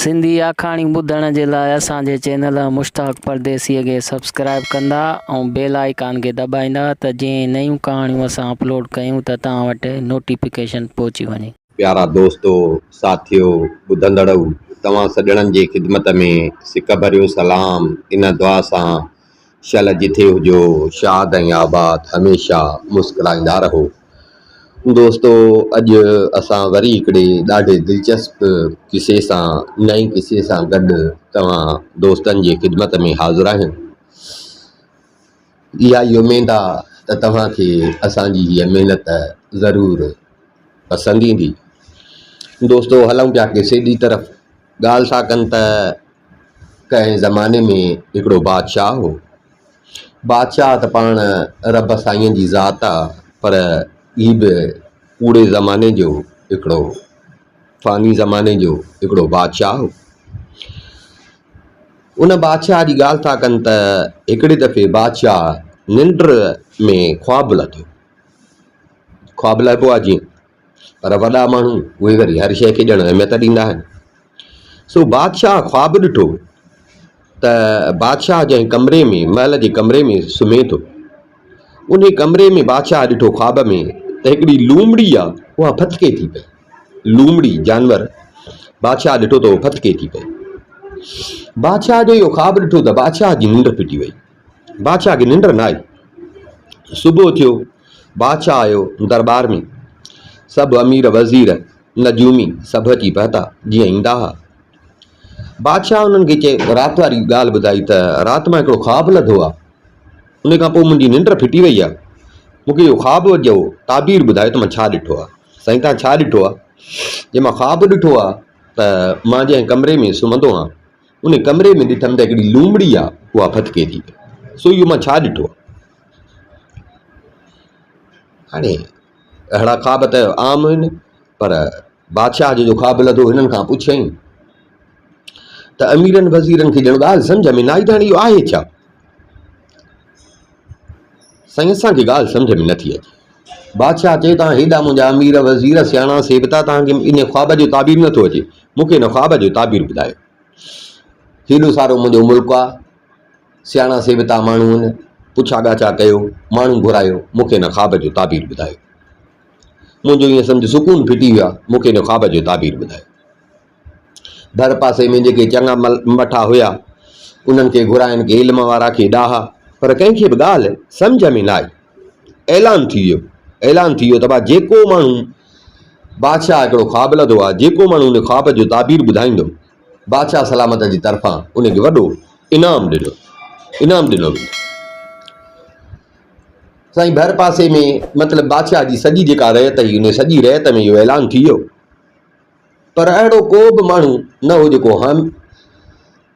सिंधी आखाणी ॿुधण जे लाइ असांजे चैनल मुश्ताक परदेसीअ खे सब्सक्राइब कंदा ऐं बेल आइकान खे दॿाईंदा त जीअं नयूं कहाणियूं असां अपलोड कयूं त तव्हां वटि नोटिफिकेशन पहुची वञे। प्यारा दोस्तो साथियों ॿुधंदड़ो तव्हां सॼणनि जी ख़िदमत में सिक भरियो सलाम। इन दुआ सां शल जिथे हुजो शाद ऐं आबाद हमेशह मुस्कुराईंदा रहो। दोस्तो अॼु असां वरी हिकिड़े ॾाढे दिलचस्प किसे सां नई किसे सां गॾु तव्हां दोस्तनि जी ख़िदमत में हाज़िर आहियूं। इहा उमेद आहे त तव्हांखे असांजी हीअ महिनत ज़रूरु पसंदि ईंदी। दोस्तो हलूं पिया किसे जी तरफ़। ॻाल्हि था कनि त कंहिं ज़माने में हिकिड़ो बादशाह हो। बादशाह त पाण रब साईं जी ज़ात आहे, पर ही बि कूड़े ज़माने जो हिकिड़ो फ़ानी ज़माने जो हिकिड़ो बादशाह हो। उन बादशाह जी ॻाल्हि था कनि त हिकिड़े दफ़े बादशाह निंड में ख्वाबु लथो। ख्वाबु लहिबो आहे जीअं, पर वॾा माण्हू उहे वरी हर शइ खे ॼण अहमियत ॾींदा आहिनि। सो बादशाह ख्वाबु ॾिठो त बादशाह जंहिं कमरे में महल जे कमरे में सुम्हे थो, उन कमरे में बादशाह ॾिठो ख्वाब में त हिकिड़ी लूमड़ी आहे, उहा फतके थी पई। लूमड़ी जानवर बादशाह ॾिठो त उहो फतके थी पई। बादशाह जो इहो ख्वाबु ॾिठो त बादशाह जी निंड फिटी वई। बादशाह खे निंड न आई। सुबुह थियो, बादशाह आयो दरबार में। सभु अमीर वज़ीर नजूमी सभु अची पहुता जीअं ईंदा हुआ। बादशाह उन्हनि खे चए राति वारी ॻाल्हि ॿुधाई त राति मां हिकिड़ो ख्वाबु लधो आहे, उन खां पोइ मुंहिंजी निंड फिटी वई आहे। मूंखे इहो ख्वाबु जो ताबीर ॿुधायो त मां छा ॾिठो आहे। साईं तव्हां छा ॾिठो आहे? जे मां ख्वाबु ॾिठो आहे त मां जंहिं कमरे में सुम्हंदो आहियां, उन कमरे में ॾिठमि त हिकिड़ी लूमड़ी आहे, उहा फतके थी पई। सो इहो मां छा ॾिठो आहे? हाणे अहिड़ा ख्वाब त आम आहिनि, पर बादशाह जो ख्वाबु लधो हिननि खां पुछियईं त अमीरनि वज़ीरनि खे ॼण ॻाल्हि सम्झ में न आई त हाणे इहो आहे छा? साईं असांखे ॻाल्हि सम्झ में नथी अचे। बादशाह चए तव्हां हेॾा मुंहिंजा अमीर वज़ीर सियाणा सेवता, तव्हांखे इन ख्वाब जो ताबीर नथो अचे। मूंखे इन ख्वाब जो ताबीर ॿुधायो। हेॾो सारो मुंहिंजो मुल्क आहे, सियाणा सेवता माण्हू आहिनि, पुछा ॻाछा कयो, माण्हू घुरायो, मूंखे इन ख्वाब जो ताबीर ॿुधायो। मुंहिंजो ईअं सम्झ सुकून फिटी वियो आहे, मूंखे इन ख्वाब जो ताबीर ॿुधायो। भर पासे में जेके चङा मठा हुया, उन्हनि खे घुराइनि के इल्म वारा खे ॾाहा, पर कंहिंखे बि ॻाल्हि सम्झ में न आई। ऐलान थी वियो त भाई जेको माण्हू बादशाह हिकिड़ो ख्वाबु लधो आहे, जेको माण्हू उन ख्वाब जो ताबीर ॿुधाईंदो, बादशाह सलामत जी तरफ़ां उनखे वॾो इनाम ॾिनो। साईं भर पासे में मतिलबु बादशाह जी सॼी जेका रयत हुई, उन सॼी रयत में इहो ऐलान थी वियो, पर अहिड़ो को बि माण्हू न हो जेको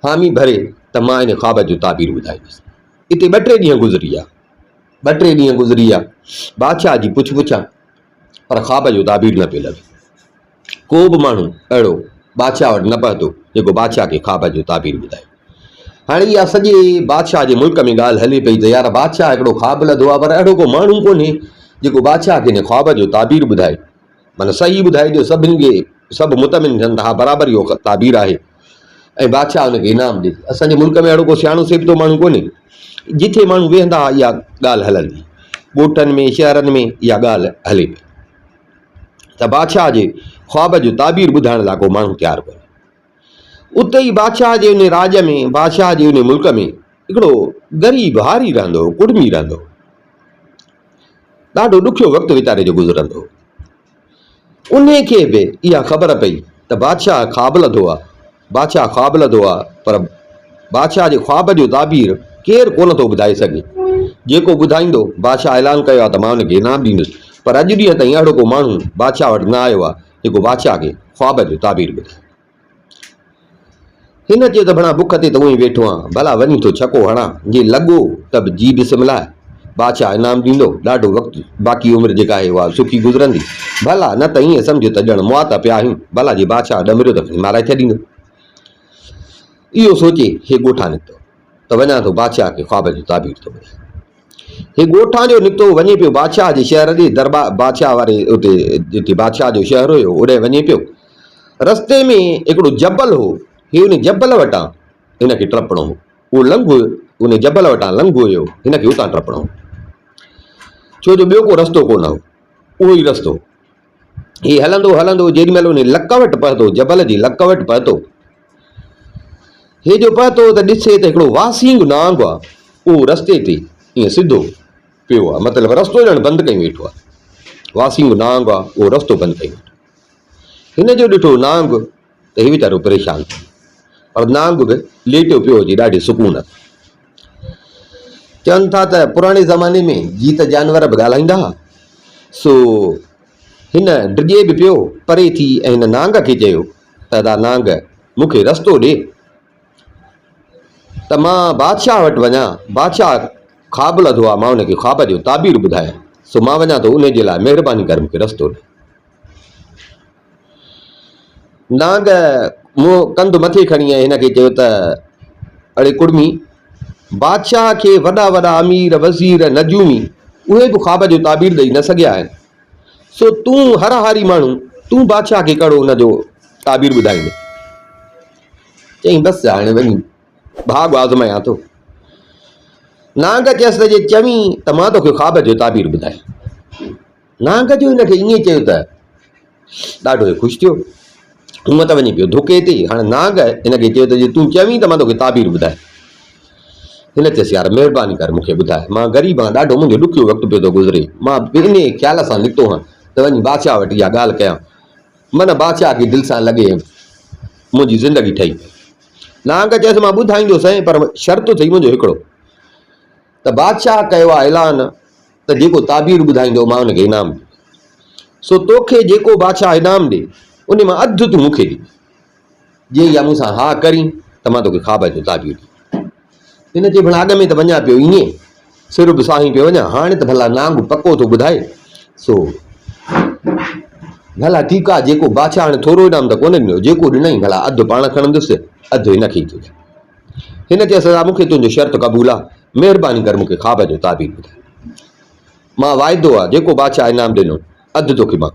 हामी भरे त मां इन ख्वाब जो ताबीर ॿुधाईंदुसि। हिते ॿ टे ॾींहं गुज़री आहे, बादशाह जी पुछा, पर ख्वाब जो ताबीर न पियो लॻे। को बि माण्हू अहिड़ो बादशाह वटि न पहुतो जेको बादशाह खे ख्वाब जो ताबीर ॿुधाए। हाणे इहा सॼे बादशाह जे मुल्क में ॻाल्हि हले पई त यार बादशाह हिकिड़ो ख्वाबु लधो आहे, पर अहिड़ो को माण्हू कोन्हे जेको बादशाह खे हिन ख्वाब जो ताबीर ॿुधाए। माना सही ॿुधाए ॾियो, सभिनी खे सभु मुतमिन थियनि हा बराबरि इहो ताबीर आहे, ऐं बादशाह हुनखे इनाम ॾे। असांजे मुल्क में अहिड़ो को सियाणो सेबतो माण्हू कोन्हे। जिथे माण्हू वेहंदा इहा ॻाल्हि हलंदी, ॻोठनि में शहरनि में इहा ॻाल्हि हले पई त बादशाह जे ख्वाब जो ताबीर ॿुधाइण लाइ को माण्हू तयारु कोन्हे। उते ई बादशाह जे उन राज में, बादशाह जे उन मुल्क में हिकिड़ो ग़रीब हारी रहंदो हो, कुड़मी रहंदो हो। ॾाढो ॾुखियो वक़्तु वीचारे जो गुज़रंदो हो। उन खे बि इहा ख़बर पई त बादशाह ख्वाबु लधो आहे, पर बादशाह जे ख्वाब जो ताबीर केरु कोन थो ॿुधाए सघे। जेको ॿुधाईंदो, बादशाह ऐलान कयो आहे त मां हुनखे इनाम ॾींदुसि, पर अॼु ॾींहं ताईं अहिड़ो को माण्हू बादशाह वटि न आयो आहे जेको बादशाह खे ख्वाब जो ताबीर ॿुधाए। हिन चयो त भला बुख ते त उहो ई वेठो आहियां, भला वञी थो छको हणां, जे लॻो त बि जी बिस्मिल्लाह, बादशाह इनाम ॾींदो, ॾाढो वक़्तु बाक़ी उमिरि जेका आहे उहा सुखी गुज़रंदी। भला न त ईअं सम्झो त ॼण मुआ त पिया आहियूं, भला जे बादशाह ॾमिरियो त खणी माराए छॾींदो। इहो सोचे हे ॻोठां निकितो त वञा थो बादशाह खे ख्वाब जो ताबीर थो ॿुधाए। हे ॻोठां जो निकितो, वञे पियो बादशाह जे शहर जे दरबार, बादशाह वारे उते जिते बादशाह जो शहर हुयो, ओॾे वञे पियो। रस्ते में हिकिड़ो जबल हो, हे उन जबल वटां हिनखे टपणो हो, उहो लंघु उन जबल वटां लंघु हुयो, हिनखे उतां टपणो हो, छो जो ॿियो को रस्तो कोन हो, उहो ई रस्तो। हीउ हलंदो हलंदो जेॾीमहिल उन लक वटि पहुतो, जबल जी लक वटि पहुतो, हे जो पहुतो त ॾिसे त हिकिड़ो वासींग नांग आहे, उहो रस्ते ते ईअं सिधो पियो आहे, मतिलबु रस्तो ॼण बंदि कई वेठो आहे। वासींग नांग आहे, उहो रस्तो बंदि कई वेठो। हिन जो ॾिठो नांग त हे वीचारो परेशान थियो, पर नांग बि लेटियो पियो हुजे ॾाढे सुकून। चवनि था त पुराणे ज़माने में जीत जानवर बि ॻाल्हाईंदा हुआ, सो हिन डिॼे बि पियो परे थी ऐं हिन नांग खे चयो त दा नांग मूंखे रस्तो ॾे त मां बादशाह वटि वञा, बादशाह ख़्वाबु लधो आहे, मां हुनखे ख़्वाब जो ताबीर ॿुधायां, सो मां वञा थो, उन जे लाइ महिरबानी करे मूंखे रस्तो ॾे। नांग मुंहुं कंधु मथे खणी ऐं हिनखे चयो त अड़े कुड़मी, बादशाह खे वॾा वॾा अमीर वज़ीर नजूमी उहे बि ख़्वाब जो ताबीर ॾेई न सघिया आहिनि, सो तूं हर हारी माण्हू, तूं बादशाह खे कहिड़ो हुनजो ताबीर ॿुधाईंदे। चई बसि हाणे वञी भाॻ आज़मायां थो। नांग चयसि त जे चवीं त मां तोखे ख़्वाब जो ताबीर ॿुधायां। नांग जो हिनखे ईअं चयो त ॾाढो ख़ुशि थियो, हूअं त वञी पियो धुके ते, हाणे नांग हिनखे चयो त जे तूं चवीं त मां तोखे ताबीर ॿुधाए। हिन चयसि यार महिरबानी कर मूंखे ॿुधाए, मां ग़रीब आहियां, ॾाढो मुंहिंजो ॾुखियो वक़्तु पियो थो गुज़रे, मां इन ख़्याल सां निकितो आहियां त वञी बादशाह वटि इहा ॻाल्हि कयां, मन बादशाह खे दिलि सां लॻे मुंहिंजी ज़िंदगी ठही। नांग चयसि मां ॿुधाईंदो साईं, पर शर्त अथई मुंहिंजो हिकिड़ो, त बादशाह कयो आहे ऐलान त जेको ताबीर ॿुधाईंदो मां हुनखे इनाम ॾे, सो तोखे जेको बादशाह इनाम ॾे उन मां अधु तूं मूंखे ॾे, जे इहा मूंसां हा करी त मां तोखे ख़्वाब जो ताबीर ॾे। हिन चई भला अॻ में त वञा पियो ईअं सिर बि साईं पियो वञा, हाणे त भला नांग पको थो ॿुधाए, सो भला ठीकु आहे, जेको बादशाह हाणे थोरो इनाम त कोन ॾिनो, जेको ॾिनई भला अधु पाण खणंदुसि, अधु हिनखे ई थो ॾिए। हिन चयसि मूंखे तुंहिंजो शर्त क़बूल आहे, महिरबानी कर मूंखे ख़्वाब जो ताबीर ॿुधाए, मां वाइदो आहे जेको बादशाह इनाम ॾिनो अधु तोखे मां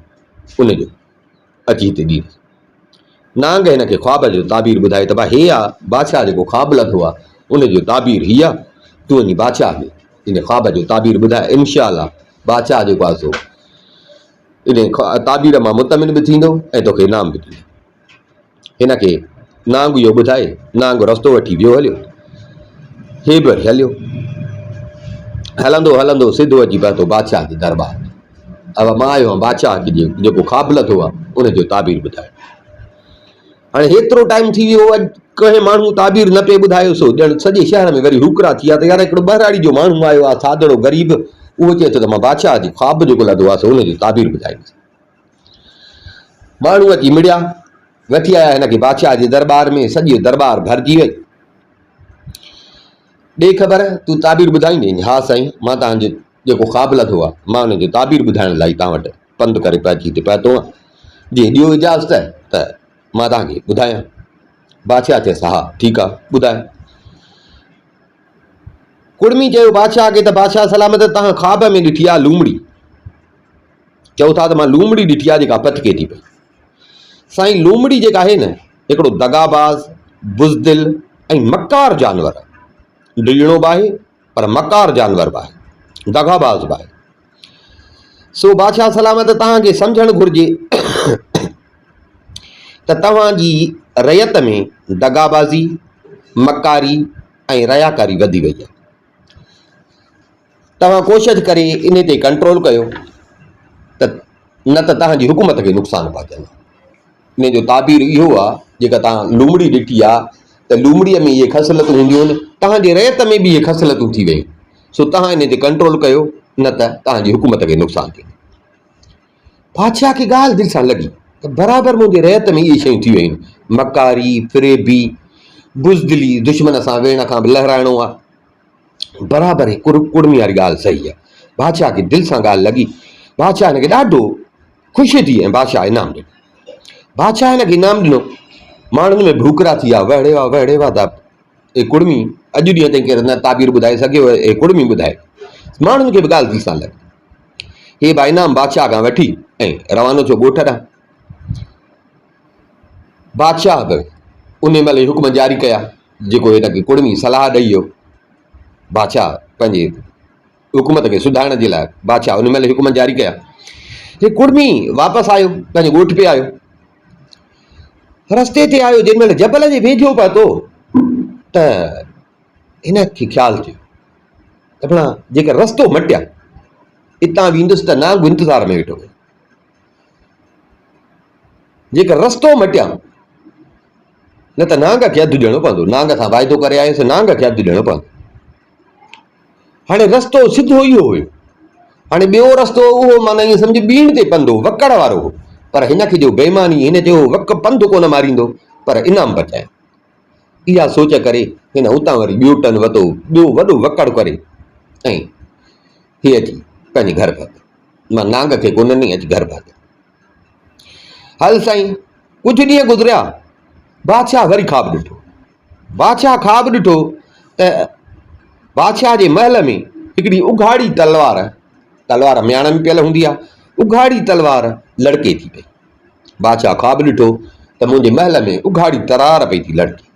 उनजो अची हिते ॾींदुसि। नांग हिनखे ख़्वाब जो ताबीर ॿुधाए त भाई हे आहे बादशाह जेको ख़्वाबु लथो आहे उनजो ताबीर हीअ आहे, तूं वञी बादशाह खे इन ख़्वाब जो ताबीर ॿुधाए, इनशा अल्लाह बादशाह जेको आहे सो इन ताबीर मां मुतमिन बि थींदो ऐं तोखे इनाम बि ॾींदो। हिनखे नांग इहो ॿुधाए नांग रस्तो वठी वियो हलियो, हे बि वरी हलियो, हलंदो हलंदो सिधो अची पहुतो बादशाह जे दरबार। अब मां आयो आहियां बादशाह खे जेको ख़्वाबु लथो आहे उनजो ताबीर ॿुधाए। हाणे हेतिरो टाइम थी वियो, अॼु कंहिं माण्हू ताबीर न पियो ॿुधायो, सो ॼण सॼे शहर में वरी हुकरा थी विया त यार हिकिड़ो ॿहिराड़ी जो माण्हू आयो आहे सादड़ो ग़रीब, उहो चए थो त मां बादशाह जी ख़्वाब जेको लथो आहे सो उनजी ताबीर ॿुधाईंदुसि। माण्हू अची मिड़िया वठी आया हिनखे बादशाह जे दरबार में, सॼी दरबार भरिजी वई। ॾे ख़बर तूं ताबीर ॿुधाईंदे? हा साईं, मां तव्हांजो जेको ख़्वाबु लथो आहे मां हुनजो ताबीर ॿुधाइण लाइ तव्हां वटि पंधु करे पहुची हिते पहुतो आहियां, जे ॾियो इजाज़त त मां तव्हांखे ॿुधायां। बादशाह चयसि हा ठीकु आहे ॿुधाए। कुड़मी चयो बादशाह खे त बादशाह सलामत, तव्हां ख़्वाब में ॾिठी आहे लूमड़ी, चओ था त मां लूमड़ी ॾिठी आहे जेका पथिके थी पई। साईं लूमड़ी जेका आहे न हिकिड़ो दगाबाज़, बुज़दिल ऐं मकार जानवर आहे, ॾीणो बि आहे पर मकार जानवर बि आहे, दगाबाज़ बि आहे। सो बादशाह सलामत तव्हांखे सम्झणु घुरिजे त तव्हांजी रयत में दगाबाज़ी, मकारी ऐं रयाकारी वधी वई आहे। तव्हां कोशिशि करे इन ते कंट्रोल कयो त न त तव्हांजी हुकूमत खे नुक़सानु पहुचंदो। इन जो ताबीर इहो आहे, जेका तव्हां लूमड़ी ॾिठी आहे त लूमड़ीअ में इहे ख़सलतूं हूंदियूं आहिनि, तव्हांजे रयत में बि इहे ख़सलतूं थी वयूं, सो तव्हां इन ते कंट्रोल कयो न त तव्हांजी हुकूमत खे नुक़सानु थींदो। बादशाह खे ॻाल्हि दिलि सां लॻी त बराबरि मुंहिंजे रयत में इहे शयूं थी वयूं, मकारी, फ़िरेबी, बुज़दिली, दुश्मन सां वेहण खां बि लहराइणो आहे, बराबरि कुड़मी वारी ॻाल्हि सही आहे। बादशाह खे दिलि सां ॻाल्हि लॻी, बादशाह हिनखे ॾाढो ख़ुशि थी ऐं बादशाह इनाम ॾिनो। बादशाह हिनखे इनाम ॾिनो, माण्हुनि में भूकरा थी विया, वड़े वाह त ए कुड़मी अॼु ॾींहं ताईं केरु न ताबीर ॿुधाए सघियो, ए कुड़मी ॿुधाए। माण्हुनि खे बि ॻाल्हि दिलि सां लॻी, हे भाई इनाम बादशाह खां वठी ऐं रवानो थियो ॻोठ ॾांहुं। बादशाह बि उन महिल हुकुम जारी कया जेको हिनखे कुड़मी सलाह ॾेई वियो बादशाह पंहिंजे हुकूमत खे सुधारण जे लाइ। बादशाह उन महिल हुकुम जारी कया। हे कुड़मी वापसि आयो, पंहिंजे ॻोठ पे आयो। रस्ते ते आयो, जेॾी महिल जबल जे वेझो पहुतो त हिनखे ख़्यालु थियो त भला जेकर रस्तो मटिया हितां वेंदुसि त नांग इंतज़ार में वेठो हुयो। जेकर रस्तो मटिया न त नांग खे अधु ॾियणो पवंदो। नांग सां वाइदो करे आयुसि, नांग खे अधु ॾियणो पवंदो। हाणे रस्तो सिधो इहो हुयो। हाणे ॿियो रस्तो उहो माना ईअं सम्झ ॿीण ते पंधु हो, वकड़ वारो हो। पर हिनखे जो बेईमानी, हिन चयो वक पंधु कोन मारींदो पर इनाम बचाए। इहा सोच करे हिन उतां वरी ॿियो टन वरितो, ॿियो वॾो वकड़ करे ऐं हीअ अची पंहिंजे घर पहुतो। मां नांग खे कोन ॾिनी, अची घर पहुतो। हल साईं, कुझु ॾींहं गुज़रिया, बादशाह वरी ख़्वाबु ॾिठो। बादशाह ख़्वाबु ॾिठो त बादशाह जे महल में हिकिड़ी उघाड़ी तलवार, तलवार म्याण में पियल हूंदी आहे, उघाड़ी तलवार लड़के थी पई। बादशाह ख़्वाबु ॾिठो त मुंहिंजे महल में उघाड़ी तलवार पई थी लड़के।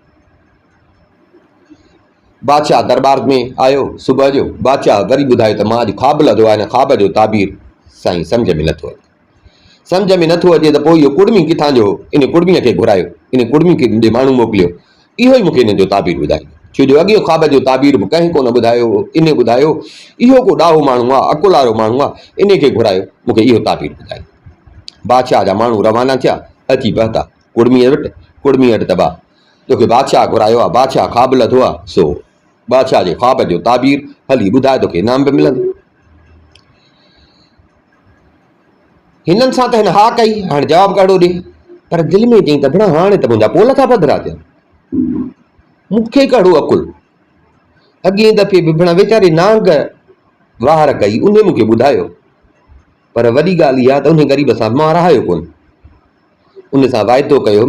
बादशाह दरबार में आयो सुबुह जो। बादशाह वरी ॿुधायो त मां अॼु ख़्वाबु लधो आहे, हिन ख़्वाब जो ताबीर साईं सम्झ में नथो अचे। सम्झ में नथो अचे त पोइ इहो कुड़मी किथां जो, इन कुड़मीअ खे घुरायो, इन कुड़मी खे ॾे माण्हू मोकिलियो, इहो ई मूंखे इन जो ताबीर ॿुधायो। छो जो अॻियो ख़्वाब जो ताबीर बि कंहिं कोन ॿुधायो। इन ॿुधायो इहो को ॾाहो माण्हू आहे, अकुल वारो माण्हू आहे, इन खे घुरायो, मूंखे इहो ताबीर ॿुधायो। बादशाह जा माण्हू रवाना थिया, अची पहुता कुड़मीअ वटि। कुड़मीअ वटि त तोखे बादशाह घुरायो आहे, बादशाह ख़्वाबु लधो आहे, सो बादशाह जे ख़्वाब जो ताबीर हली ॿुधाए, तोखे इनाम बि मिलंदो। हिननि सां त हिन हा कई, हाणे जवाबु कहिड़ो ॾे। पर दिलि में चई त भेण हाणे त मुंहिंजा पोल था पधरा थियनि, मूंखे कहिड़ो अकुल। अॻे दफ़े बि भेण वीचारे नांग वार कई, उन मूंखे ॿुधायो, पर वॾी ॻाल्हि इहा त उन ग़रीब सां मां रहायो कोन। उन सां वाइदो कयो,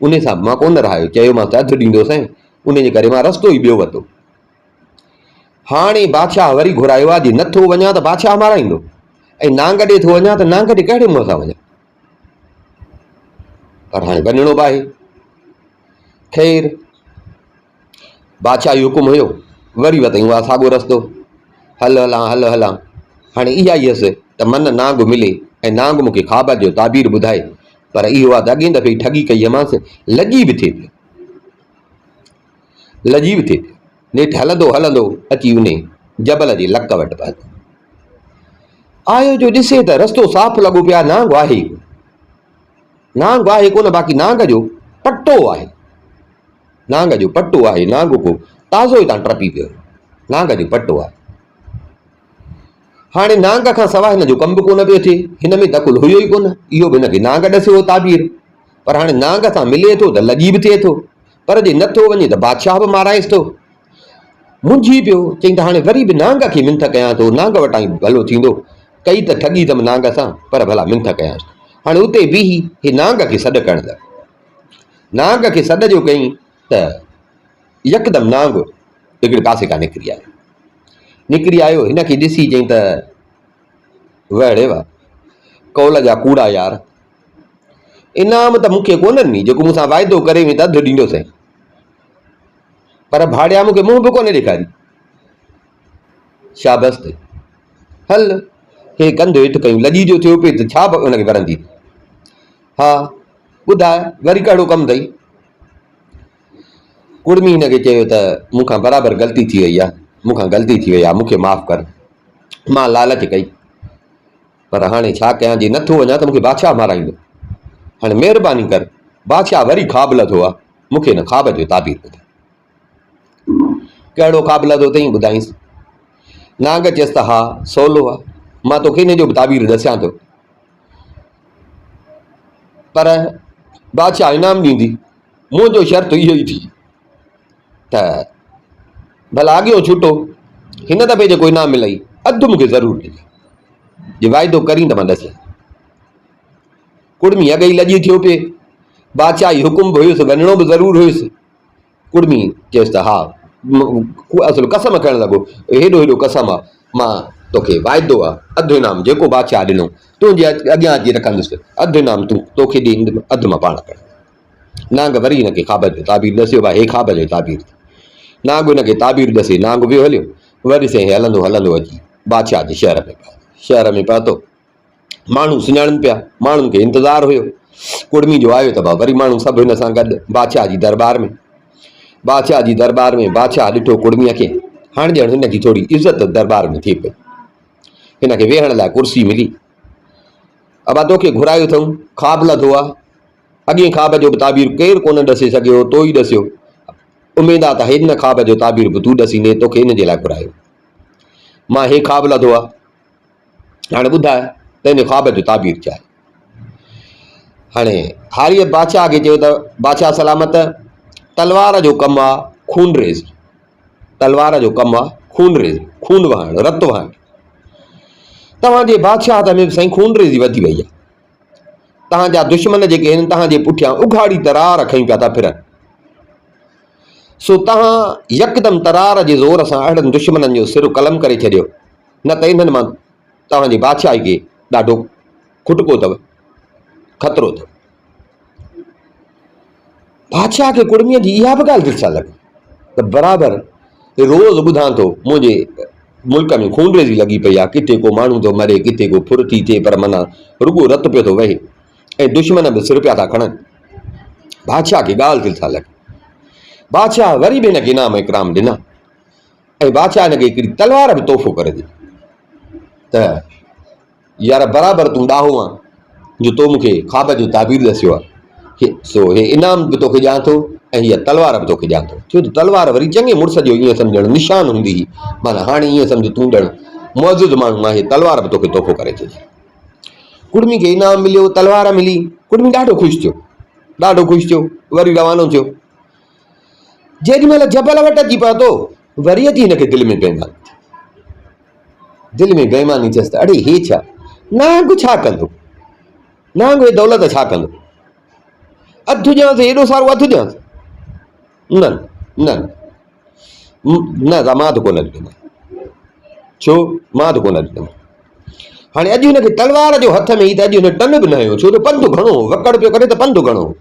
उन सां मां कोन रहायो, चयोमांसि अधु ॾींदोसि, उन जे करे मां रस्तो ई ॿियो वरितो। हाणे बादशाह वरी घुरायो आहे, जे नथो वञा त बादशाह माराईंदो, ऐं नांग ॾे थो वञा त नांग ॾे कहिड़े मुंहं सां वञा। पर हाणे वञिणो बि आहे। ख़ैर, बादशाह जो हुकुम हुयो, वरी वरितईं उहा साॻियो रस्तो, हल हलां हल हलां। हाणे इहा ई हुअसि त मन नांग मिले ऐं नांग मूंखे ख़्वाब जो ताबीर ॿुधाए। पर इहो आहे त अॻे दफ़े ठगी कई हुअमांसि, लॼी बि थिए पियो, लॼी बि थिए पियो। नेठि हलंदो हलंदो अची उन जबल जे लक वटि पहुतो। आयो जो ॾिसे त रस्तो साफ़ लॻो पियो आहे, नांग आहे ई कोन। नांग आहे कोन, बाक़ी नांग जो पटो आहे, नांग जो पटो आहे। नांग को ताज़ो हितां टपी पियो, नांग जो पटो आहे। हाणे नांग खां सवाइ हिन जो कमु बि कोन पियो थिए, हिन में त अकुल हुयो ई कोन। इहो बि हिनखे नांग ॾसियो ताबीर, पर हाणे नांग सां मिले थो त लॼी बि थिए थो, पर जे नथो वञे त बादशाह बि माराएसि थो। मुंझी पियो, चई त हाणे वरी बि नांग खे मिंथ कयां थो, नांग वटां ई भलो थींदो। कई त ठगी अथमि नांग सां, पर भला मिंथ कयांसि। हाणे उते बीही हे नांग खे सॾु करण लॻो। नांग खे सॾ जो कई त यकदमि नांग हिकिड़े पासे खां निकिरी आयो। निकिरी आयो, हिनखे ॾिसी चई त वड़े वाह, कौल जा कूड़ा यार, इनाम त मूंखे कोन ॾिनी, जेको मूंसां वाइदो करे में त अधु ॾींदोसि, पर भाड़िया मूंखे मुंहुं बि कोन ॾेखारी। शाबस ते हल, हे कंधु हेठि कयूं, लॼी जो थियो पिए त छा हुनखे वरंदी। हा ॿुधाए वरी कहिड़ो कमु अथई। कुड़मी हिनखे चयो त मूंखां बराबरि ग़लती थी वई आहे, मूंखां ग़लती थी वई आहे, मूंखे माफ़ु कर, मां लालच कई, पर हाणे छा कयां, जे नथो वञा त मूंखे बादशाह माराईंदो। हाणे महिरबानी कर। बादशाह वरी ख़्वाबु लधो आहे, मूंखे हिन ख़्वाब जो ताबीर ॿुधाए। कहिड़ो ख़्वाबु लधो अथई ॿुधाईंसि। नांग चयसि त हा सवलो आहे, मां तोखे हिन जो बि ताबीर ॾसियां थो, पर बादशाह इनाम ॾींदी। मुंहिंजो शर्त इहो ई थी त भला अॻियो छुटो, हिन दफ़े जेको इनाम मिलई अधु मूंखे ज़रूरु ॾिजे, जे वाइदो करीं त मां ॾसियां। कुड़मी अॻई लॼी थियो पिए, बादशाह जी हुकुम बि हुयुसि, वञिणो बि ज़रूरु हुयुसि। कुड़मी चयसि त हा, असुल कसम खणणु लॻो, हेॾो हेॾो कसम आहे, मां तोखे वाइदो आहे, अधु इनाम जेको बादशाह ॾिनो तुंहिंजे अॻियां अची रखंदुसि, अधु इनाम तूं तोखे ॾींदुमि, अधु मां पाण खणंदुमि। नांग वरी हिनखे ख्वाब जो ताबीर ॾसियो, भाई हे ख्वाब जो ताबीर। नांग हिनखे ताबीर ॾसे, नांग वियो हलियो, वरी साईं हलंदो हलंदो अची बादशाह जे शहर में पहुतो। शहर में पहुतो, माण्हू सुञाणनि पिया, माण्हुनि खे इंतज़ारु हुयो कुड़मी जो आयो त भाउ वरी माण्हू सभु हिन सां गॾु बादशाह जी दरबार में। बादशाह जी दरबार में बादशाह ॾिठो कुड़मीअ खे, हाणे ॼण हिनजी थोरी इज़त दरबार में थिए पई, हिनखे वेहण लाइ कुर्सी मिली। अबा तोखे घुरायो अथऊं, ख्वाब लधो आहे, अॻे ख्वाब जो बि ताबीर केरु कोन ॾसे सघियो, तो ई ॾसियो, उमेद आहे त हिन ख्वाब जो ताबीर बि तूं ॾसींदे, तोखे हिन जे लाइ घुरायो। मां हे ख्वाब लधो आहे, हाणे ॿुधाए त हिन ख्वाब जो ताबीर छा आहे। हाणे हारीअ बादशाह खे चयो त बादशाह सलामत, तलवार जो कमु आहे खूनरेज़, तलवार जो कमु आहे खूनरेज़, खून वहाइणु, रतु वहाइणु। तव्हांजे बादशाह में साईं खूनरेज़ी वधी वई आहे। तव्हांजा दुश्मन जेके आहिनि तव्हांजे पुठियां उघाड़ी तरार खई पिया था फिरनि। सो तव्हां यकदमि तरार जे ज़ोर सां अहिड़नि दुश्मननि जो सिर कलम करे छॾियो, न त इन्हनि मां तव्हांजी बादशाही खे ॾाढो खुटको अथव, ख़तरो अथव। बादशाह खे कुड़मीअ जी इहा बि ॻाल्हि दिलि सां लॻी त बराबरि रोज़ ॿुधां थो मुंहिंजे मुल्क में खूनरेज़ी लॻी पई आहे, किथे को माण्हू थो मरे, किथे को फुर थी थिए, पर माना रुॻो रतु पियो थो वहे ऐं दुश्मन बि सिर पिया था खणनि। बादशाह खे ॻाल्हि दिलि सां लॻी। बादशाह वरी बि हिनखे इनाम इकराम ॾिना ऐं बादशाह हिनखे हिकिड़ी तलवार बि तोहफ़ो करे ॾिनी त यार बराबरि तूं ॾाहो आहे जो तो मूंखे ख्वाब जो ताबीर ॾसियो आहे, सो हे इनाम बि तोखे ॾियां थो ऐं हीअ तलवार बि तोखे ॾियां थो। छो त तलवार वरी चङे मुड़ुस जो ईअं सम्झणु निशान हूंदी हुई, माना हाणे ईअं सम्झ तूं ॼण मौजूदु माण्हू, मां हे तलवार बि तोखे तोहफ़ो करे छॾी। कुड़मी खे इनाम मिलियो, तलवार मिली, कुड़मी ॾाढो ख़ुशि थियो, ॾाढो ख़ुशि थियो, वरी रवानो थियो। जेॾी महिल जबल वटि अची पहुतो, वरी अची हिनखे दिलि में बेईमानी थी, दिलि में बेईमानी थियसि त अड़े हे छा, नांग छा कंदो, नांग हे दौलत छा कंदो, अधु ॼांसि, हेॾो सारो अधु ॼांसि, न न न न मां त कोन ॾिनो, छो मां त कोन ॾिनो। हाणे अॼु हिनखे तलवार जो हथ में ई त अॼु हिन टन बि न हुयो, छो त पंधु घणो हो, वकड़ पियो करे त पंधु घणो हो।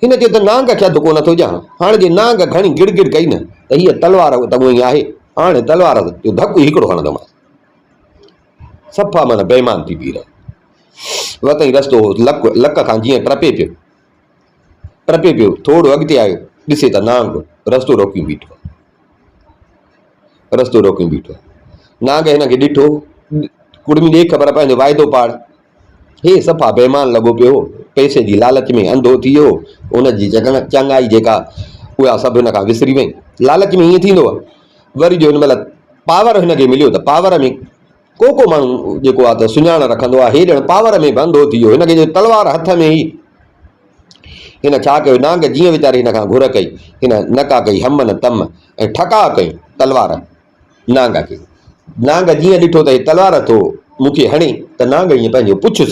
हिन चयो त नांग खे अधु कोन थो ॼां, हाणे जे नांग घणी गिड़ गिड़ कई न त हीअ तलवार त उहो ई आहे, हाणे तलवार जो धकु हिकिड़ो हणंदोमांसि। सफ़ा माना बेईमान थी बीह रहियो। वतई रस्तो लक खां जीअं टपे पियो, थोरो अॻिते आयो, ॾिसे त नांग रस्तो रोकी बीठो, रस्तो रोकी बीठो। नांग हिनखे ॾिठो, कुड़मी ॾे ख़बर पंहिंजो वाइदो पाड़, हे सफ़ा बेईमान लॻो पियो, पैसे जी लालच में अंधो थी वियो, उनजी चङाई जेका उहा सभु हिन खां विसरी वई। लालच में ईअं थींदो आहे। वरी जो हिन महिल पावर हिनखे मिलियो त पावर में को माण्हू जेको आहे त सुञाण रखंदो आहे, हे ॼण पावर में बि अंधो थी वियो, हिनखे जो तलवार हथ में ई। हिन छा कयो, नांग जीअं वीचारे हिन खां घुर कई, हिन नका कई हम न तम ऐं ठका कई तलवार नांग खे। नांग जीअं ॾिठो त हे तलवार थो मूंखे हणे, त नांग ईअं पंहिंजो पुछ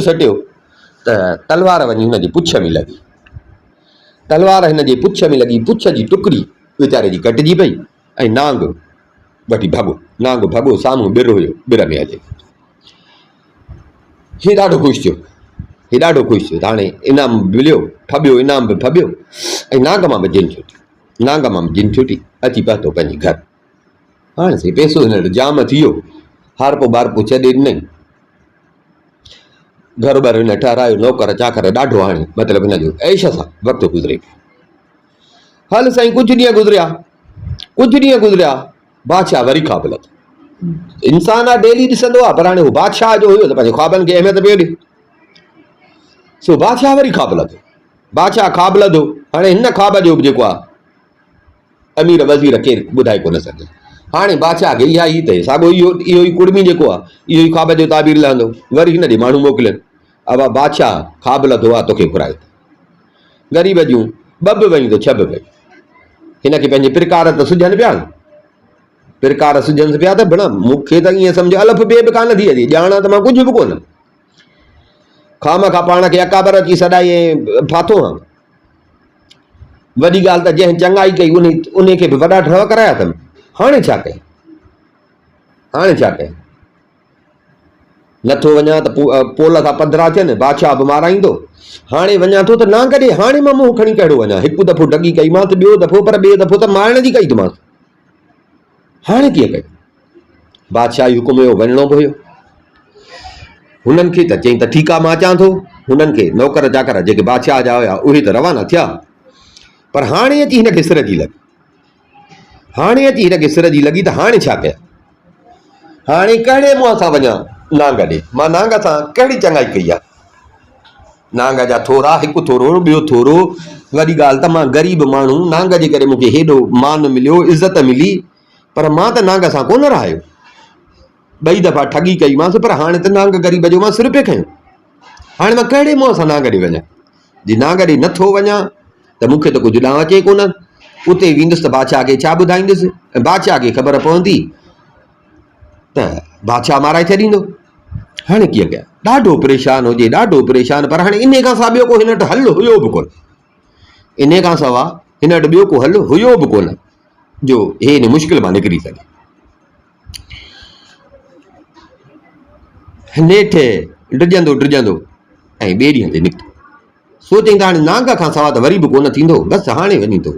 सटियो त तलवार वञी हुनजी पुछ में लॻी, तलवार हिन जे पुछ में लॻी, पुछ जी टुकड़ी वीचारे जी कटिजी पई ऐं नांग वठी भॻो। नांग भॻो, साम्हूं ॿिर हुयो, ॿिर में हले। हे ॾाढो ख़ुशि थियो, हे ॾाढो ख़ुशि थियो, त हाणे इनाम मिलियो, फबियो, इनाम बि फबियो ऐं नांग मां बि जिन छुटी, नांग मां बि जिन छुटी, अची पहुतो पंहिंजे घर। हाणे से पैसो हिन जाम थी वियो, हारपो बारपो छॾे ॾिनई, घर बर हिन ठहिरायो, नौकर चाकर ॾाढो, हाणे मतिलबु हिनजो ऐश सां वक़्तु गुज़रे पियो। हल साईं, कुझु ॾींहं गुज़रिया, बादशाह वरी ख्वाब लथो। इंसान आहे, डेली ॾिसंदो आहे, पर हाणे हू बादशाह जो हुयो त पंहिंजे ख्वाबनि खे अहमियत पियो ॾे। सो बादशाह वरी ख्वाब लथो, बादशाह ख्वाब लधो। हाणे हिन ख्वाब जो बि जेको आहे अमीर वज़ीर केरु ॿुधाए कोन सघे। हाणे बादशाह खे इहा ई त साॻियो इहो ई कुड़मी जेको आहे, इहो ई ख्वाब जो ताबीर लहंदो। वरी हिन ॾे माण्हू मोकिलियनि, अब बादशाह ख्वाब लथो आहे, तोखे घुराए थो। ग़रीब जूं ॿ बि वयूं त छह बि वयूं। हिनखे पंहिंजे प्रकार त सुझनि पिया, प्रकार सुझनि पिया त भेण मूंखे त ईअं सम्झो अलफ ॿिए बि कान थी अचे, ॼाणा त मां कुझु बि कोन, खाम खां पाण खे अकाबर अची सॾाई ऐं फाथो हां। वॾी ॻाल्हि त जंहिं चङाई कई उन खे बि वॾा ठह कराया अथमि। हाणे छा कयां, नथो वञा त पोल था पधरा थियनि, बादशाह बि माराईंदो। हाणे वञा थो त नांग ॾे, हाणे मां मुंहुं खणी कहिड़ो वञा? हिकु दफ़ो डगी कईमांसि, ॿियो दफ़ो, पर ॿिए दफ़ो त मारण जी कई थोमांसि, हाणे कीअं कई? बादशाह हुकुम हुयो, वञिणो बि हुयो। हुननि खे त चई त ठीकु आहे, मां अचां थो। हुननि खे नौकर चाकर जेके बादशाह जा हुया उहे त रवाना थिया, पर हाणे अची हिनखे सिर जी लॻी। हाणे अची हिनखे सिर जी लॻी त हाणे छा कयां? हाणे कहिड़े मुंहं सां वञा नांग ॾे? मां नांग सां कहिड़ी चङाई कई आहे? नांग जा थोरा, हिकु थोरो, ॿियो थोरो। वॾी ॻाल्हि त मां ग़रीब माण्हू, नांग जे करे मूंखे हेॾो मान मिलियो, इज़त मिली, पर मां त नांग सां कोन रहायो। 2 दफ़ा ठगी कईमांसि, पर हाणे त नांग ग़रीब जो मां सिर पे खयो। हाणे मां कहिड़े मुंहं सां नांग ॾे वञा? जे नांग ॾे नथो वञा त मूंखे त कुझु ॾांहुं अचे कोन। उते वेंदुसि त बादशाह खे छा ॿुधाईंदुसि? ऐं बादशाह खे ख़बर पवंदी त बादशाह माराए छॾींदो। हाणे कीअं कयां? ॾाढो परेशान हुजे, ॾाढो परेशान। पर हाणे इन खां सवाइ ॿियो को हिन वटि हल हुयो बि कोन। इन खां सवाइ हिन वटि ॿियो को हल हुयो बि कोन जो हे हिन मुश्किल मां निकिरी सघे। नेठि डिॼंदो डिॼंदो ऐं ॿिए ॾींहं ते निकितो। सोचई त हाणे नांग खां सवाइ त वरी बि कोन थींदो, बसि हाणे वञी थो।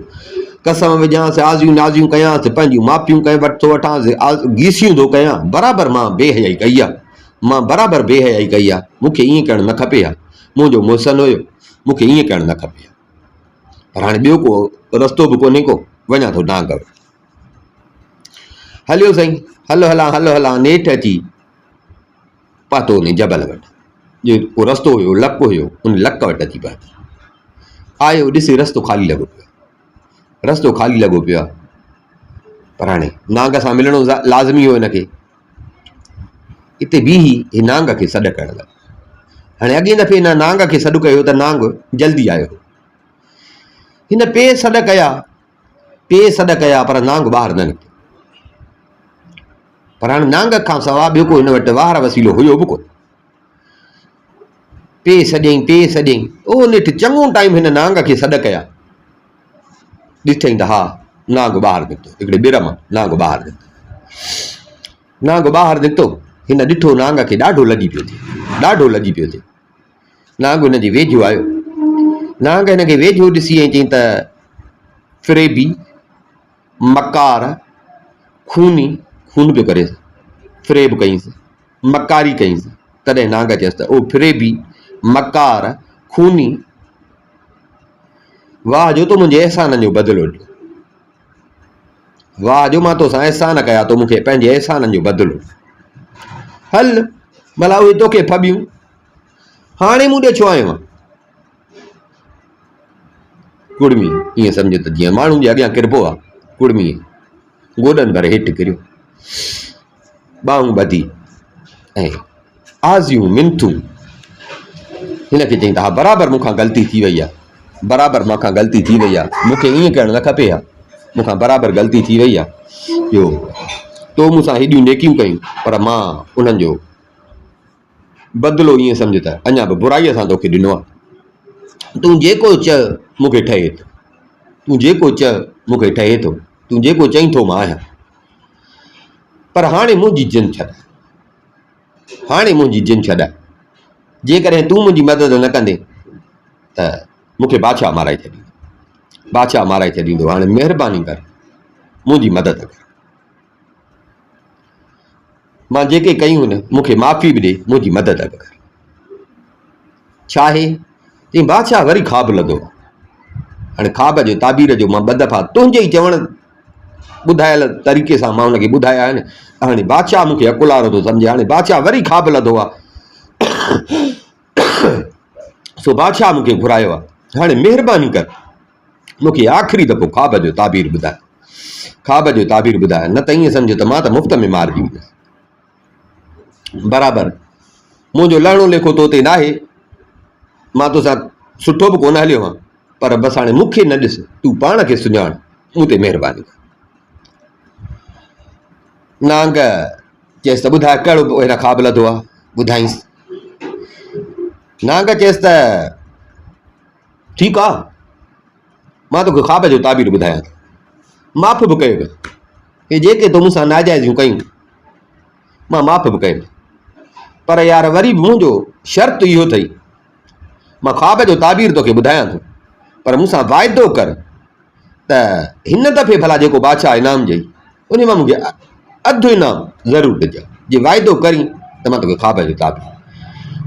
कसम विझांसि, आज़ियूं नाज़ियूं कयांसि, पंहिंजूं माफ़ियूं कंहिं वटि थो वठांसि, गीसियूं थो कयां, बराबरि मां बेहयाई कई आहे। मां बराबरि बेहयाई कई आहे। मूंखे ईअं करणु न खपे हा। मुंहिंजो मुहसन हुयो, मूंखे ईअं करणु न खपे हा। पर हाणे ॿियो को रस्तो बि कोन्हे को, वञा थो नांग वटि। हलियो साईं, हलो हलां हलो हलां, नेठि अची पातो उन जबल वटि। जेको रस्तो हुयो, लक हुयो, उन लक वटि अची पहुतो। आयो, ॾिसे रस्तो ख़ाली लॻो पियो आहे। रस्तो ख़ाली लॻो पियो आहे, पर हाणे नांग सां मिलणो लाज़मी हो हिनखे। हिते बीही हे नांग खे सॾु करणु लॻो। हाणे अॻे दफ़े हिन नांग खे सॾु कयो त नांग जल्दी आयो। हिन पे सॾु कया, पर नांग ॿाहिरि न निकितो। पर हाणे नांग खां सवाइ ॿियो को हिन वटि वाहर वसीलो हुयो बि कोन। पे सॾियईं, ओ नेठि चङो टाइम हिन नांग खे सॾु कया। ॾिठईं त हा, नांग ॿाहिरि निकितो। हिकिड़े ॿिर मां नांग ॿाहिरि निकितो। नांग ॿाहिरि निकितो। हिन ॾिठो नांग खे ॾाढो लॻी पियो थिए, ॾाढो लॻी पियो थिए। नांग हुनजे वेझो आयो। नांग हिनखे वेझो ॾिसी ऐं चई त फ़िरेबी, मकार, खूनी, खून पियो करे, फ़िरेब कईंसि, मकारी कईंसि। तॾहिं नांग चयसि त ओ फ़िरेबी, मकार, खूनी, वाह जो तो मुंहिंजे अहसान जो बदिलो ॾियो। वाह जो मां तोसां अहसान कया, तो मूंखे पंहिंजे अहसाननि जो बदिलो। हल भला उहे तोखे फबियूं, हाणे मूं ॾे छो आयो आहे? कुड़मी ईअं सम्झ त जीअं माण्हू जे अॻियां किरबो आहे, कुड़मी गोॾनि भरे हेठि किरियो, ॿाहूं ॿधी ऐं आज़ियूं मिनथूं। हिनखे चई त हा, बराबरि मूंखां ग़लती थी वई आहे, बराबरि मूंखां ग़लती थी वई आहे। मूंखे ईअं करणु न खपे हा, मूंखां बराबरि ग़लती थी वई आहे। ॿियो तो मूंसां हेॾियूं नेकियूं कयूं, पर मां उन्हनि जो बदिलो ईअं सम्झ त अञा बि बुराईअ सां तोखे ॾिनो आहे। तूं जेको चए मूंखे ठहे थो, तूं जेको चए मूंखे ठहे थो, तूं जेको चईं थो मां आहियां। पर हाणे मुंहिंजी जिन छॾ, हाणे मुंहिंजी जिन छॾ। जेकॾहिं तूं मुंहिंजी मदद न कंदे त मूंखे बादशाह माराए छॾींदो, बादशाह माराए छॾींदो। हाणे महिरबानी कर, मुंहिंजी मदद कर। मां जेके कयूं न, मूंखे माफ़ी बि ॾे, मुंहिंजी मदद बि कर। छा आहे? चई बादशाह वरी ख़्वाबु लधो। हाणे ख़्वाब जो ताबीर जो मां 2 दफ़ा तुंहिंजे ई चवण ॿुधायल तरीक़े सां मां हुनखे ॿुधाया आहिनि। हाणे बादशाह मूंखे अकुलारो थो सम्झे। हाणे बादशाह वरी ख़्वाबु लधो आहे, सो बादशाह मूंखे घुरायो आहे। हाणे महिरबानी कर, मूंखे आख़िरी दफ़ो ख़्वाब जो ताबीर ॿुधाए, ख़्वाब जो ताबीर ॿुधाए, न त ईअं सम्झो त मां त मुफ़्त में मारिजी वेंदुसि। बराबरि मुंहिंजो लहिणो लेखो तो ते न आहे, मां तोसां सुठो बि कोन हलियो आहियां, पर बसि हाणे मूंखे न ॾिस, तूं पाण खे सुञाण, मूं ते महिरबानी कर। नांग चयसि त ॿुधाए कहिड़ो हिन ख़्वाबु लधो आहे, ॿुधाईंसि। नांग चयसि त ठीकु आहे, मां तोखे ख़्वाब जो ताबीर ॿुधायां थो, माफ़ बि कयो। हे जेके तो मूंसां नाजाइज़ियूं कयूं, मां माफ़ बि कयो। पर यार वरी मुंहिंजो शर्त इहो अथई, मां ख्वाब जो ताबीर तोखे ॿुधायां थो, पर मूंसां वाइदो कर त हिन दफ़े भला जेको बादशाह इनाम ॾेई उन मां मूंखे अधु इनाम ज़रूरु ॾिजां। जे वाइदो करी त मां तोखे ख्वाब जो ताबीर।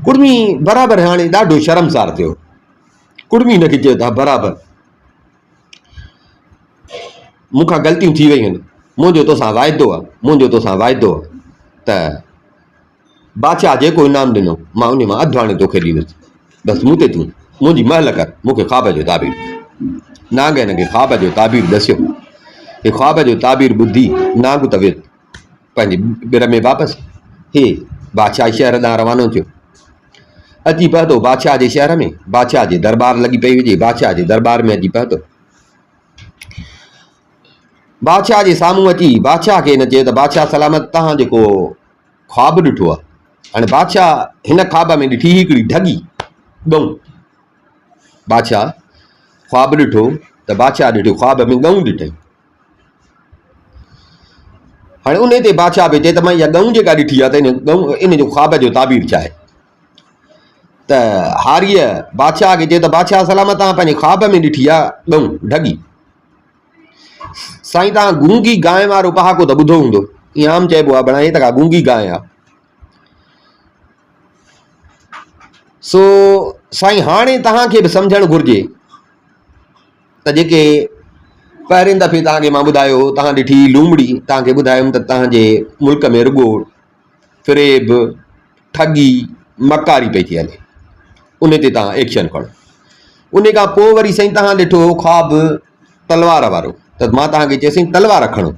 कुड़मी बराबरि हाणे ॾाढो शर्मसार थियो। कुड़मी हिनखे चयो था बराबरि मूंखां ग़लतियूं थी वयूं आहिनि, मुंहिंजो तोसां वाइदो आहे, मुंहिंजो तोसां वाइदो आहे त बादशाह जेको इनाम ॾिनो मां उन मां अधु हाणे तोखे ॾींदुसि, बसि मूं ते तूं मुंहिंजी महल कर, मूंखे ख्वाब जो ताबीर। नांग हिनखे ख्वाब जो ताबीर दसियो। हे ख्वाब जो ताबीर ॿुधी नांग त वियो पंहिंजे ॿिर में वापसि हे बादशाह शहर ॾांहुं रवानो थियो। अची पहुतो बादशाह जे शहर में, बादशाह जे दरबार लॻी पई हुजे, बादशाह जे दरबार में अची पहुतो। बादशाह जे साम्हूं अची बादशाह खे हिन चयो त बादशाह सलामत, तव्हां जेको ख्वाब ॾिठो आहे, हाणे बादशाह हिन ख्वाब में ॾिठी हिकिड़ी ठगी ॻऊं। बादशाह ख्वाब ॾिठो त बादशाह ॾिठो ख्वाब में ॻऊं ॾिठई। हाणे उन ते बादशाह बि चए त मां इहा ॻऊं जेका ॾिठी आहे त इन जो ख्वाब जो ताबीर छा आहे? त हारीअ बादशाह खे चयो त बादशाह सलामत, तव्हां पंहिंजे ख्वाब में ॾिठी आहे ॻऊं ढगी। साईं तव्हां गूंगी गांइ वारो पहाको त ॿुधो हूंदो, ईअं आम चइबो आहे बणाए त का गूंगी गांइ आहे। सो साईं हाणे तव्हांखे बि सम्झणु घुरिजे त जेके पहिरें दफ़े तव्हांखे मां ॿुधायो, तव्हां ॾिठी लूमड़ी, तव्हांखे ॿुधायुमि त तव्हांजे मुल्क में रुॻो फ़रेब, ठगी, मकारी पई थी हले, उन ते तव्हां एक्शन खणो। उन खां पोइ वरी साईं तव्हां ॾिठो ख्वाब तलवार वारो, त मां तव्हांखे चयोसीं तलवार खणो,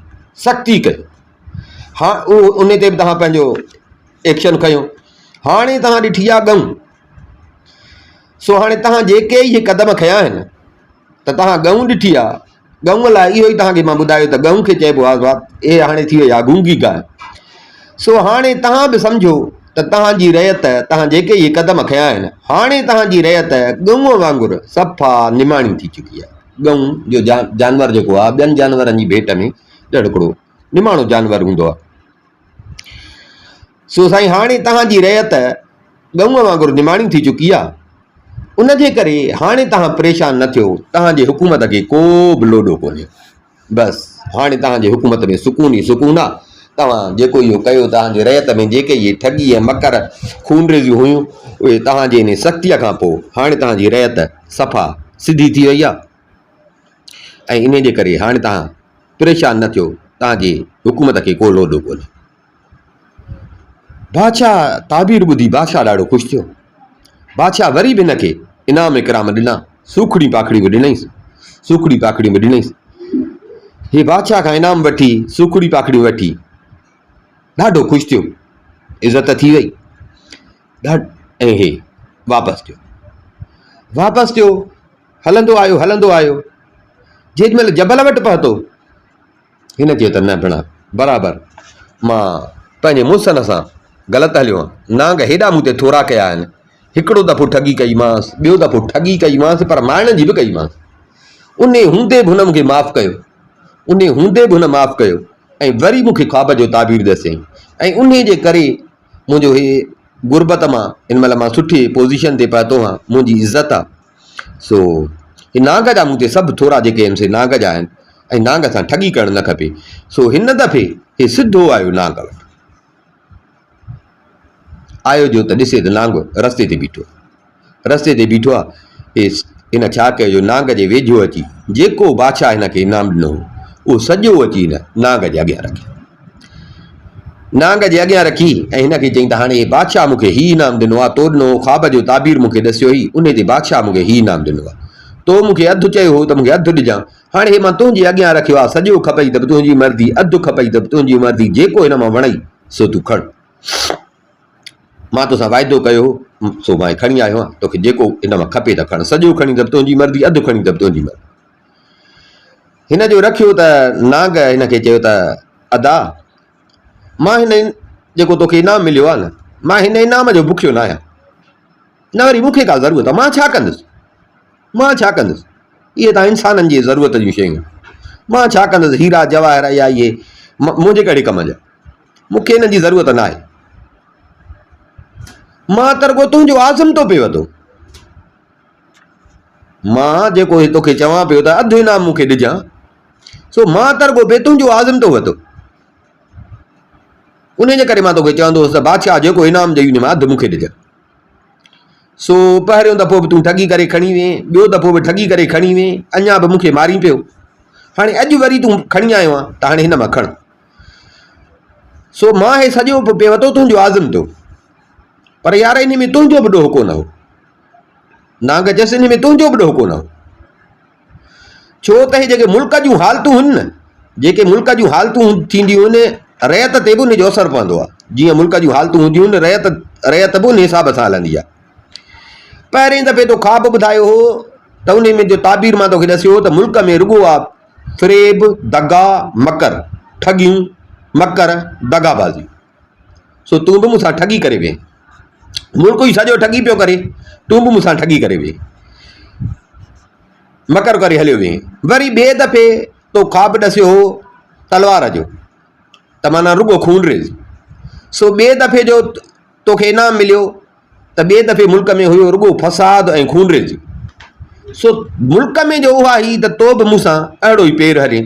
सख़्ती कयो। हा उन ते बि तव्हां पंहिंजो एक्शन खयो। हाणे तव्हां ॾिठी आहे ॻऊं। सो हाणे तव्हां जेके इहे क़दम खयां आहिनि त तव्हां ॻऊं ॾिठी आहे, ॻऊं लाइ इहो ई तव्हांखे मां ॿुधायो त ॻऊं खे चइबो आहे इहे हाणे थी वई आहे गूंगी गांइ। सो हाणे तव्हां बि सम्झो त तव्हांजी रयत, तव्हां जेके इहे क़दम खयां आहिनि, हाणे तव्हांजी रयत ॻऊं वांगुरु सफ़ा निमाणी थी चुकी आहे। ॻऊं जो जानवर जेको आहे ॿियनि जानवरनि जी भेट में ॾाढो हिकिड़ो निमाणो जानवर हूंदो आहे। सो साईं हाणे तव्हांजी रयत ॻऊं वांगुरु निमाणी थी चुकी आहे। उनजे करे हाणे तव्हां परेशान न थियो, तव्हांजे हुकूमत खे को बि लोॾो कोन्हे, बसि हाणे तव्हांजे हुकूमत में सुकून ई सुकून आहे। तव्हां जेको इहो कयो, तव्हांजे रयत में जेके इहे ठगी ऐं मकर खूनरेज़ियूं हुयूं, उहे तव्हांजे इन सख़्तीअ खां पोइ हाणे तव्हांजी रयत सफ़ा सिधी थी वई आहे। ऐं इन जे करे हाणे तव्हां परेशान न थियो, तव्हांजे हुकूमत खे को लोॾो कोन्हे। बादशाह ताबीर ॿुधी बादशाह ॾाढो ख़ुशि थियो। बादशाह वरी बि हिनखे इनाम इकराम ॾिना, सूखड़ी पाखड़ी बि ॾिनईसि, सूखड़ी पाखड़ी बि ॾिनईसि। हे बादशाह खां इनाम वठी सूखड़ी पाखड़ियूं वठी ॾाढो ख़ुशि थियो, इज़त थी वई। ऐं हे वापसि थियो, हलंदो आयो। जेॾीमहिल जबल वटि पहुतो, हिन चयो त न भेण बराबरि मां पंहिंजे मुड़ुसनि सां ग़लति हलियो आहियां। नांग हेॾा मूं ते थोरा कया आहिनि, हिकिड़ो दफ़ो ठगी कईमांसि, ॿियो दफ़ो ठगी कईमांसि, पर माइण जी बि कईमांसि। उन हूंदे बि हुन मूंखे माफ़ु कयो, उन हूंदे बि हुन माफ़ु कयो ऐं वरी मूंखे ख्वाब जो ताबीर दसियईं। ऐं उन जे करे मुंहिंजो हे गुरबत मां हिन महिल मां सुठी पोज़ीशन ते पहुतो आहियां, मुंहिंजी इज़त आहे। सो हे नांग जा मूं ते सभु थोरा जेके आहिनि से नांग जा आहिनि, ऐं नांग सां ठगी करणु न खपे। सो हिन दफ़े हे सिधो आयो नांग वटि, आयो जो त ॾिसे त नांग रस्ते ते बीठो आहे। हिन छा कयो, नांग जे वेझो अची जेको बादशाह हिन खे इनाम ॾिनो उहो सॼो अची हिन नांग जे अॻियां रखी ऐं हिन खे चई त हाणे बादशाह मूंखे हीउ इनाम ॾिनो आहे, तो ॾिनो ख्वाब जो ताबीर मूंखे ॾसियो ई, उन ते बादशाह मूंखे हीउ इनाम ॾिनो आहे। तो मूंखे अधु चयो हो त मूंखे अधु ॾिजां, हाणे हे मां तुंहिंजे अॻियां रखियो आहे, सॼो खपई त बि तुंहिंजी मर्ज़ी, अधु खपई त बि तुंहिंजी मर्ज़ी, जेको हिन मां वणई सो तूं खण। मां तोसां वाइदो कयो सो मां खणी आयो आहियां, तोखे जेको हिन मां खपे त खण, सॼो खणी त बि तुंहिंजी मर्ज़ी, अधु खणी त बि तुंहिंजी मर्ज़ी। हिन जो रखियो त नांग हिन खे चयो त अदा मां हिन जेको तोखे इनाम मिलियो आहे न, मां हिन इनाम जो बुखियो न आहियां, न वरी मूंखे का ज़रूरत आहे, मां छा कंदुसि, इहे त इंसाननि जी ज़रूरत जूं शयूं, मां छा कंदुसि, हीरा जवाहर या इहे मुंहिंजे कहिड़े कम जा, मूंखे हिननि जी ज़रूरत न आहे। मां त रुॻो तुंहिंजो आज़म थो पियो वठो, मां जेको तोखे चवां पियो त अधु इनाम मूंखे ॾिजां, सो मां त रुॻो तुंहिंजो आज़म थो वठो। उन जे करे मां तोखे चवंदो हुउसि त बादशाह जेको इनाम ॾेई मां अधु मूंखे ॾिजां। सो पहिरियों दफ़ो बि तूं ठगी करे खणी वें, ॿियो दफ़ो बि ठगी करे खणी वें, अञा बि मूंखे मारी पियो, हाणे अॼु वरी तूं खणी आयो आहे त हाणे हिन मां खण। सो मां हे सॼो बि पियो वरितो तुंहिंजो आज़म तो, पर यार इन में तुंहिंजो बि ॾोह कोन हो। नांग चयसि इन में तुंहिंजो बि ॾोह कोन हो, छो त हे जेके मुल्क जूं हालतूं आहिनि न, जेके मुल्क जूं हालतूं थींदियूं आहिनि रयत ते बि उन जो असरु पवंदो आहे। जीअं मुल्क जूं हालतूं हूंदियूं आहिनि रयत बि उन हिसाब सां हलंदी आहे। पहिरें दफ़े तो ख्वाब ॿुधायो हो त उन में जो ताबीर मां तोखे ॾसियो त मुल्क में रुॻो आहे फ़रेब, दगा, मकर, ठगियूं, मकर, दगाबाज़ी। सो तूं बि मूंसां ठगी करे वें, मुल्क ई सॼो ठगी पियो करे, तूं बि मूंसां ठगी करे वें, मकर करे हलियो वें। वरी ॿिए दफ़े तो ख्वाब ॾसियो हो तलवार जो, त माना रुॻो खून रेज़। सो ॿिए दफ़े जो तोखे इनाम मिलियो त ॿिए दफ़े मुल्क में हुयो रुॻो फसाद ऐं खून रेज़। सो मुल्क में जो उहा ही त तो बि मूंसां अहिड़ो ई पेर हले,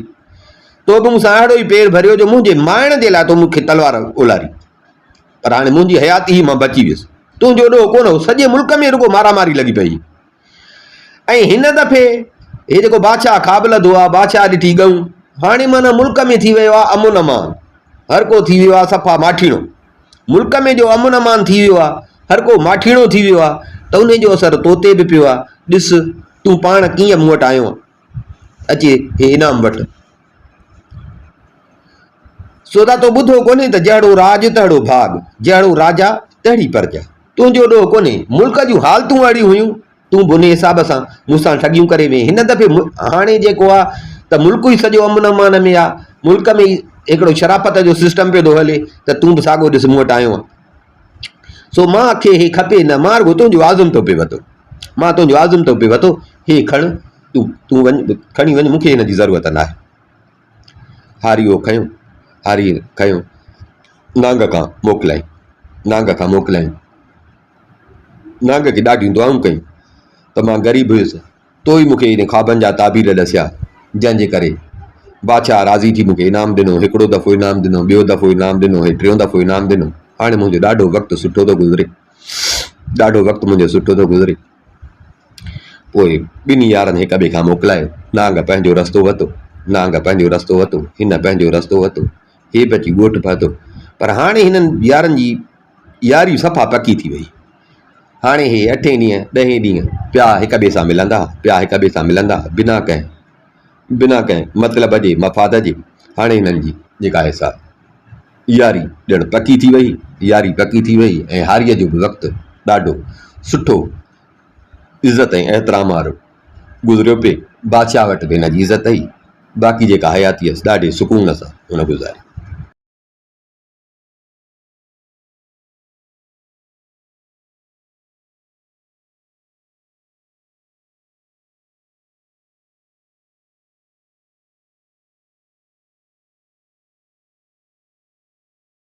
तो बि मूंसां अहिड़ो ई पेर भरियो जो मुंहिंजे माइण जे लाइ तो मूंखे तलवार उलारी, पर हाणे मुंहिंजी हयाती ही मां बची वियुसि। तुंहिंजो ॾोह कोन हो, सॼे मुल्क में रुॻो मारामारी लॻी पई। ऐं हिन दफ़े हे जेको बादशाह ख़ाबलंदो आहे, बादशाह ॾिठी ॻऊं, हाणे माना मुल्क में थी वियो आहे अमुन अमान, हर को थी वियो आहे सफ़ा माठीणो। मुल्क में जो अमुन अमान थी वियो आहे, हर को माठीणो थी वियो आहे, त उन जो असरु तो ते बि पियो आहे। ॾिस तूं पाण कीअं मूं वटि आयो आहे, अचे हे इनाम वटि। सो त तो ॿुधो कोन्हे त जहिड़ो राज तहिड़ो भाग, जहिड़ो राजा तहिड़ी प्रजा। तुंहिंजो ॾोह कोन्हे, मुल्क जूं हालतूं अहिड़ियूं हुयूं, तूं बि उन हिसाब सां मूंसां ठगियूं करे वें। हिन दफ़े हाणे जेको आहे त मुल्क ई सॼो अमुन अमान में आहे, मुल्क में ई हिकिड़ो शराफ़त जो सिस्टम पियो थो हले, त तूं बि साॻियो ॾिस मूं वटि आयो आहे। सो मूंखे हे खपे न, मां रुॻो तुंहिंजो आज़म थो पियो वठो, मां तुंहिंजो आज़म थो पियो वठो, हे खण, तूं वञ, खणी वञ, मूंखे हिन जी ज़रूरत न आहे। हारी उहो खयो, हारी खयो, नांग खां मोकिलाईं, नांग खां मोकिलाईं। नांग खे ॾाढियूं दुआऊं कयूं त मां ग़रीब हुयुसि, तो ई मूंखे इन ख्वाबनि जा ताबीर ॾसिया, जंहिंजे करे बादशाह राज़ी थी मूंखे इनाम ॾिनो। हिकिड़ो दफ़ो इनाम ॾिनो, ॿियो दफ़ो इनाम ॾिनो, हे टियों दफ़ो इनाम ॾिनो। हाणे मुंहिंजो ॾाढो वक़्तु सुठो थो गुज़रे, ॾाढो वक़्तु मुंहिंजो सुठो थो गुज़रे। पोइ ॿिन्ही यारनि हिक ॿिए खां मोकिलायो, नांग पंहिंजो रस्तो वरितो, नांग पंहिंजो रस्तो वरितो, हिन पंहिंजो रस्तो वरितो, हे बि अची ॻोठु पातो। पर हाणे हिननि यारनि जी यारी सफ़ा पकी थी वई। हाणे हे 8 ॾींहं 10 ॾींहं पिया हिक ॿिए सां मिलंदा, पिया हिक ॿिए सां मिलंदा, बिना कंहिं मतिलब जे मफ़ाद जे। हाणे हिननि जी जेका हिसा यारी ॼण पकी थी वई, यारी पकी थी वई, ऐं हारीअ जो बि वक़्तु ॾाढो सुठो इज़त ऐं एतिराम वारो गुज़रियो पिए। बादशाह वटि बि हिन जी इज़त आई, बाक़ी जेका हयाती हुअसि ॾाढे सुकून सां हुन गुज़ारी।